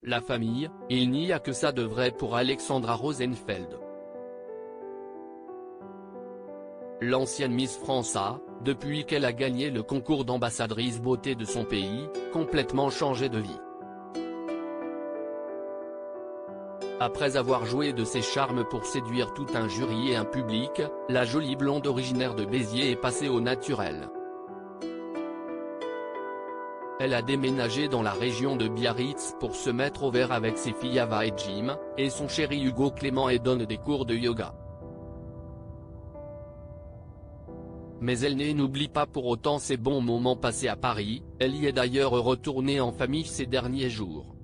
La famille, il n'y a que ça de vrai pour Alexandra Rosenfeld. L'ancienne Miss France a, depuis qu'elle a gagné le concours d'ambassadrice beauté de son pays, complètement changé de vie. Après avoir joué de ses charmes pour séduire tout un jury et un public, la jolie blonde originaire de Béziers est passée au naturel. Elle a déménagé dans la région de Biarritz pour se mettre au vert avec ses filles Ava et Jim, et son chéri Hugo Clément, et donne des cours de yoga. Mais elle n'oublie pas pour autant ses bons moments passés à Paris, elle y est d'ailleurs retournée en famille ces derniers jours.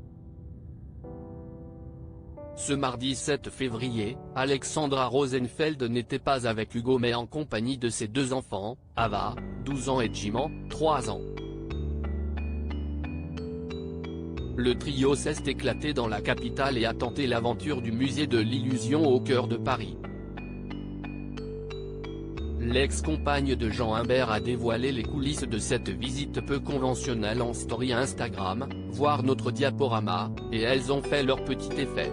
Ce mardi 7 février, Alexandra Rosenfeld n'était pas avec Hugo mais en compagnie de ses deux enfants, Ava, 12 ans et Jim, 3 ans. Le trio s'est éclaté dans la capitale et a tenté l'aventure du musée de l'Illusion au cœur de Paris. L'ex-compagne de Jean Imbert a dévoilé les coulisses de cette visite peu conventionnelle en story Instagram, voir notre diaporama, et elles ont fait leur petit effet.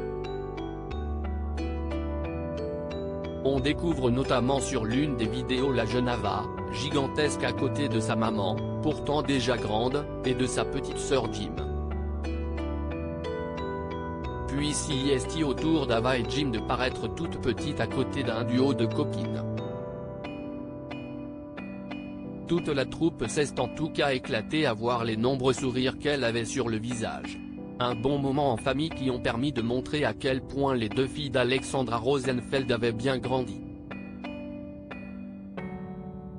On découvre notamment sur l'une des vidéos la jeune Ava, gigantesque à côté de sa maman, pourtant déjà grande, et de sa petite sœur Jim. Puis s'y est au tour d'Ava et Jim de paraître toute petite à côté d'un duo de copines. Toute la troupe s'est en tout cas éclatée à voir les nombreux sourires qu'elle avait sur le visage. Un bon moment en famille qui ont permis de montrer à quel point les deux filles d'Alexandra Rosenfeld avaient bien grandi.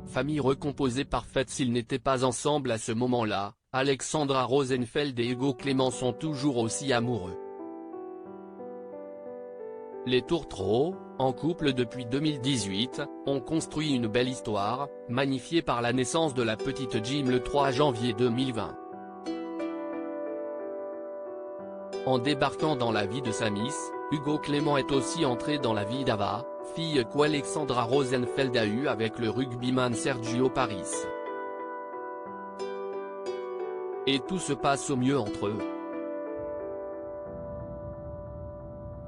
Famille recomposée parfaite s'ils n'étaient pas ensemble à ce moment-là, Alexandra Rosenfeld et Hugo Clément sont toujours aussi amoureux. Les Tourtereaux, en couple depuis 2018, ont construit une belle histoire, magnifiée par la naissance de la petite Jim le 3 janvier 2020. En débarquant dans la vie de sa miss, Hugo Clément est aussi entré dans la vie d'Ava, fille qu'Alexandra Rosenfeld a eue avec le rugbyman Sergio Paris. Et tout se passe au mieux entre eux.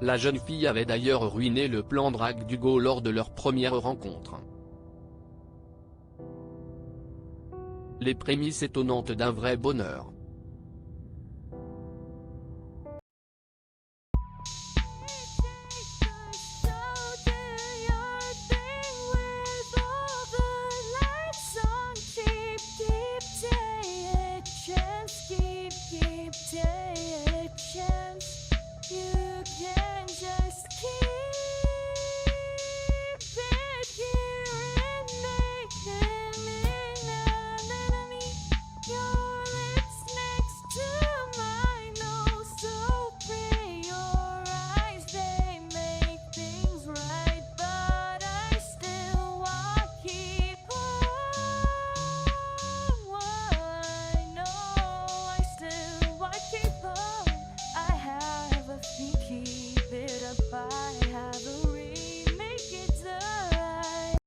La jeune fille avait d'ailleurs ruiné le plan drague d'Hugo lors de leur première rencontre. Les prémices étonnantes d'un vrai bonheur.